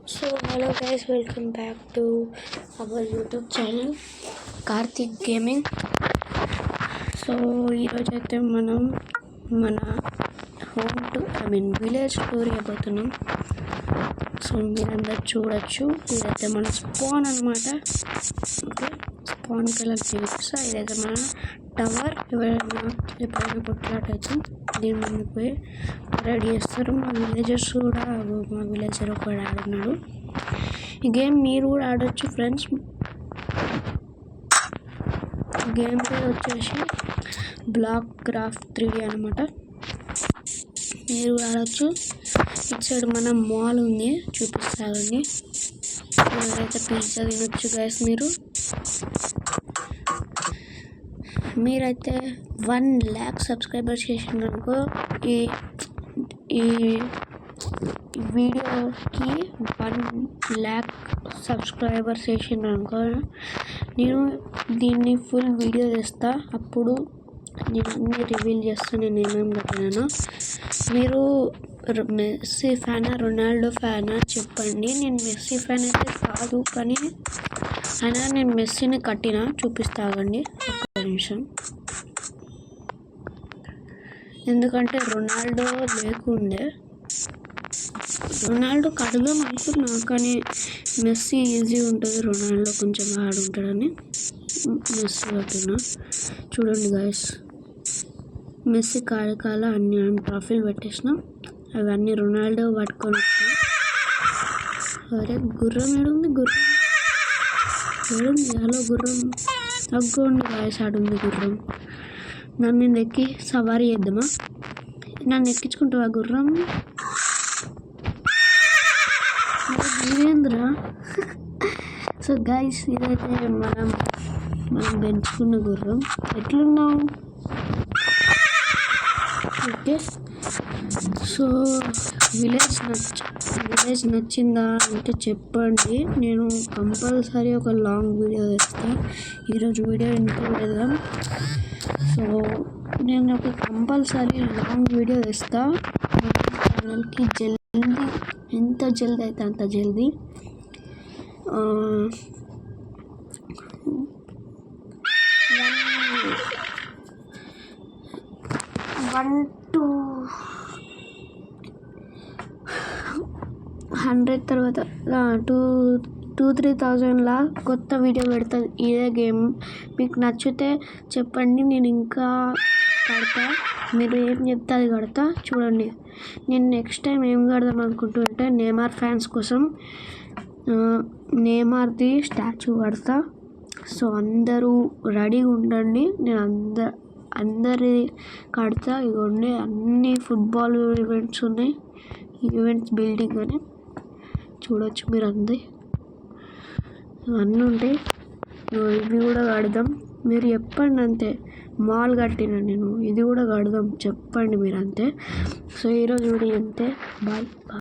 So hello guys, welcome back to our YouTube channel Karthik Gaming. So ఈరోజు అయితే మనం మన విలేజ్ స్టోరీ అయిపోతున్నాం. సో మీరందరూ చూడొచ్చు, ఇదైతే మన స్పాన్ అనమాట. ఓకే, స్పాన్కి వెళ్ళి చూపిస్తా. ఇదైతే మన టవర్. ఎప్పుడైనా కొట్లాటైతే దీని ముందుకు పోయి రెడీ చేస్తారు. మా విలేజర్స్ కూడా, మా విలేజర్ ఒకడు ఆడున్నాడు. ఈ గేమ్ మీరు కూడా ఆడొచ్చు ఫ్రెండ్స్. గేమ్ పేరు వచ్చేసి బ్లాక్ క్రాఫ్ట్ 3D అనమాట. మీరు ఆడచ్చు. ఇటు సైడ్ మన మాల్ ఉంది, చూపిస్తానండి. ఎవరైతే పిజ్జా తినొచ్చు గైస్. మీరైతే 1 lakh సబ్స్క్రైబర్స్ చేసినారనుకో, ఈ వీడియోకి 1 lakh సబ్స్క్రైబర్స్ చేసినారనుకో, నేను దీన్ని ఫుల్ వీడియో చేస్తా. అప్పుడు నేను అన్నీ రివీల్ చేస్తాను, నేను ఏమేమి కట్టినానో. మీరు మెస్సీ ఫ్యానా రొనాల్డో ఫ్యానా చెప్పండి. నేను మెస్సీ ఫ్యాన్ అయితే కాదు, కానీ అయినా నేను మెస్సీని కట్టిన చూపిస్తాగండి ఒక్క నిమిషం. ఎందుకంటే రొనాల్డో లేకుండే, రొనాల్డో కడదాం అనుకున్నా, కానీ మెస్సీ ఈజీ ఉంటుంది, రొనాల్డో కొంచెం హార్డ్ ఉంటుందని మెస్సీ కట్టినా. చూడండి గాయస్, మెస్సీ కాడకాల అన్ని ట్రాఫీలు పెట్టేసినాం. అవన్నీ రొనాల్డో పట్టుకొని వచ్చిన. అరే గుర్రం ఏడుంది, గుర్రం ఏడుంది? హలో గుర్రం, అగ్గోండి గాయస్, ఆడుంది గుర్రం. నన్ను ఎక్కి సవారీ చేద్దామా? నన్ను ఎక్కించుకుంటావా గుర్రం? వీరేంద్ర. సో గైస్, ఇదైతే మనం పెంచుకున్న గుర్రం. ఎట్లున్నావు? ఓకే. సో విలేజ్ నచ్చిందా అంటే చెప్పండి. నేను కంపల్సరీ ఒక లాంగ్ వీడియో వేస్తాను. ఈరోజు వీడియో ఇంట్లో పెడదాం. సో నేను ఒక కంపల్సరీ లాంగ్ వీడియో వేస్తా. మన ఛానల్కి జల్దీ, ఎంత జల్దీ అయితే అంత జల్దీ. 1 to 100 తర్వాత 2,000-3,000లా కొత్త వీడియో పెడతాను. ఇదే గేమ్ మీకు నచ్చితే చెప్పండి, నేను ఇంకా కడతా. మీరు ఏం చెప్తే అది కడతా. చూడండి, నేను నెక్స్ట్ టైం ఏం కడదాం అనుకుంటుంటే నేమార్ ఫ్యాన్స్ కోసం నేమార్ది స్టాచ్యూ కడతా. సో అందరూ రెడీగా ఉండండి, నేను అందరి కడతా. ఇవన్నీ అన్ని ఫుట్బాల్ ఈవెంట్స్ ఉన్నాయి, ఈవెంట్స్ బిల్డింగ్ అని చూడొచ్చు మీరు. అన్నీ ఉంటాయి. ఇవి కూడా కడదాం. మీరు చెప్పండి అంతే. మాల్ కట్టినా నేను, ఇది కూడా కడదాం చెప్పండి మీరు అంతే. సో ఈరోజు వీడియో అంతే. బాయ్.